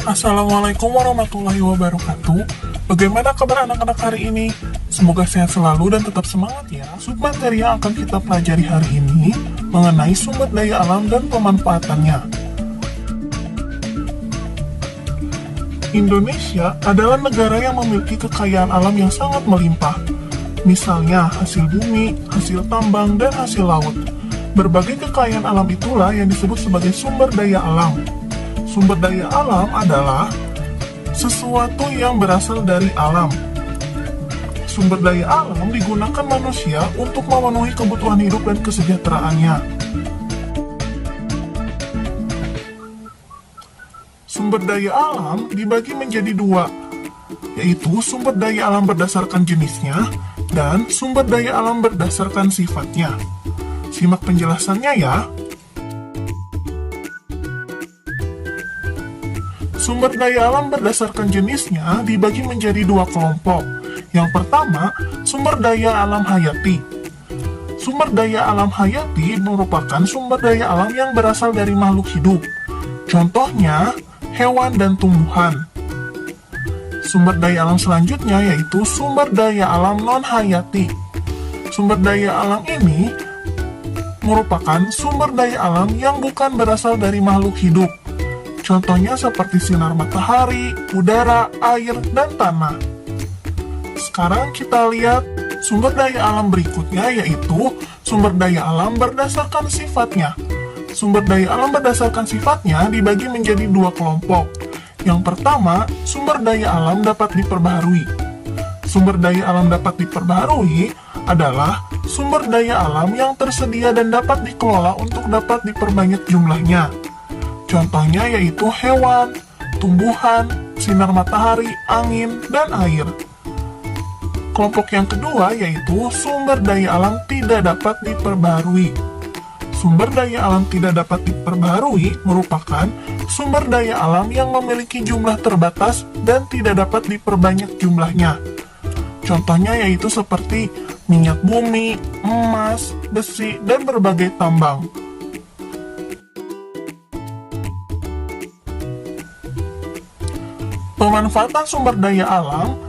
Assalamualaikum warahmatullahi wabarakatuh. Bagaimana kabar anak-anak hari ini? Semoga sehat selalu dan tetap semangat ya. Submateri yang akan kita pelajari hari ini mengenai sumber daya alam dan pemanfaatannya. Indonesia adalah negara yang memiliki kekayaan alam yang sangat melimpah. Misalnya hasil bumi, hasil tambang, dan hasil laut. Berbagai kekayaan alam itulah yang disebut sebagai sumber daya alam. Sumber daya alam adalah sesuatu yang berasal dari alam. Sumber daya alam digunakan manusia untuk memenuhi kebutuhan hidup dan kesejahteraannya. Sumber daya alam dibagi menjadi dua, yaitu sumber daya alam berdasarkan jenisnya dan sumber daya alam berdasarkan sifatnya. Simak penjelasannya ya. Sumber daya alam berdasarkan jenisnya dibagi menjadi dua kelompok. Yang pertama, sumber daya alam hayati. Sumber daya alam hayati merupakan sumber daya alam yang berasal dari makhluk hidup. Contohnya, hewan dan tumbuhan. Sumber daya alam selanjutnya yaitu sumber daya alam non-hayati. Sumber daya alam ini merupakan sumber daya alam yang bukan berasal dari makhluk hidup. Contohnya seperti sinar matahari, udara, air, dan tanah. Sekarang kita lihat sumber daya alam berikutnya yaitu sumber daya alam berdasarkan sifatnya. Sumber daya alam berdasarkan sifatnya dibagi menjadi dua kelompok. Yang pertama, sumber daya alam dapat diperbaharui. Sumber daya alam dapat diperbaharui adalah sumber daya alam yang tersedia dan dapat dikelola untuk dapat diperbanyak jumlahnya. Contohnya yaitu hewan, tumbuhan, sinar matahari, angin, dan air. Kelompok yang kedua yaitu sumber daya alam tidak dapat diperbaharui. Sumber daya alam tidak dapat diperbaharui merupakan sumber daya alam yang memiliki jumlah terbatas dan tidak dapat diperbanyak jumlahnya. Contohnya yaitu seperti minyak bumi, emas, besi, dan berbagai tambang. Pemanfaatan sumber daya alam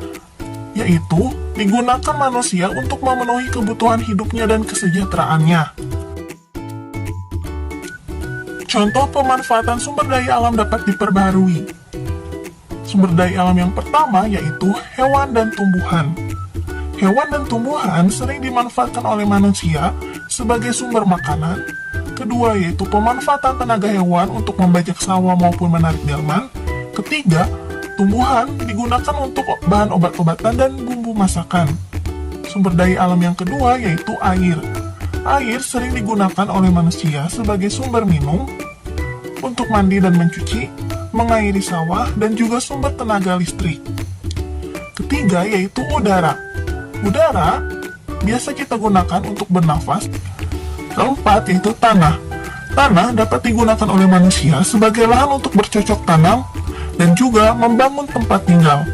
yaitu digunakan manusia untuk memenuhi kebutuhan hidupnya dan kesejahteraannya. Contoh pemanfaatan sumber daya alam dapat diperbaharui. Sumber daya alam yang pertama yaitu hewan dan tumbuhan. Hewan dan tumbuhan sering dimanfaatkan oleh manusia sebagai sumber makanan. Kedua yaitu pemanfaatan tenaga hewan untuk membajak sawah maupun menarik delman. Ketiga, tumbuhan digunakan untuk bahan obat-obatan dan bumbu masakan. Sumber daya alam yang kedua yaitu air. Air sering digunakan oleh manusia sebagai sumber minum, untuk mandi dan mencuci, mengairi sawah, dan juga sumber tenaga listrik. Ketiga yaitu udara. Udara biasa kita gunakan untuk bernafas. Keempat yaitu tanah. Tanah dapat digunakan oleh manusia sebagai lahan untuk bercocok tanam dan juga membangun tempat tinggal.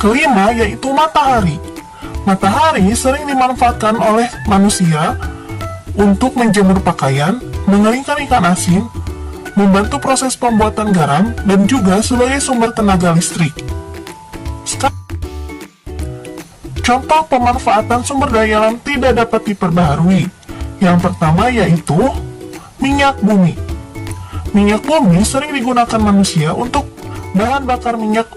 Kelima yaitu matahari. Matahari sering dimanfaatkan oleh manusia untuk menjemur pakaian, mengeringkan ikan asin, membantu proses pembuatan garam, dan juga sebagai sumber tenaga listrik. Contoh pemanfaatan sumber daya alam tidak dapat diperbaharui. Yang pertama yaitu minyak bumi. Minyak bumi sering digunakan manusia untuk bahan bakar minyak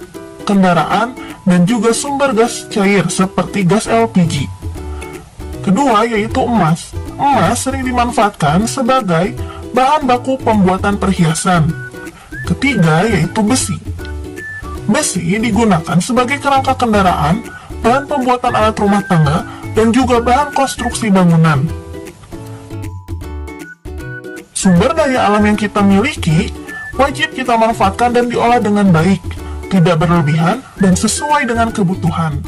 kendaraan dan juga sumber gas cair seperti gas LPG. Kedua yaitu emas. Emas sering dimanfaatkan sebagai bahan baku pembuatan perhiasan. Ketiga yaitu besi. Besi digunakan sebagai kerangka kendaraan, bahan pembuatan alat rumah tangga, dan juga bahan konstruksi bangunan. Sumber daya alam yang kita miliki wajib kita manfaatkan dan diolah dengan baik, tidak berlebihan, dan sesuai dengan kebutuhan.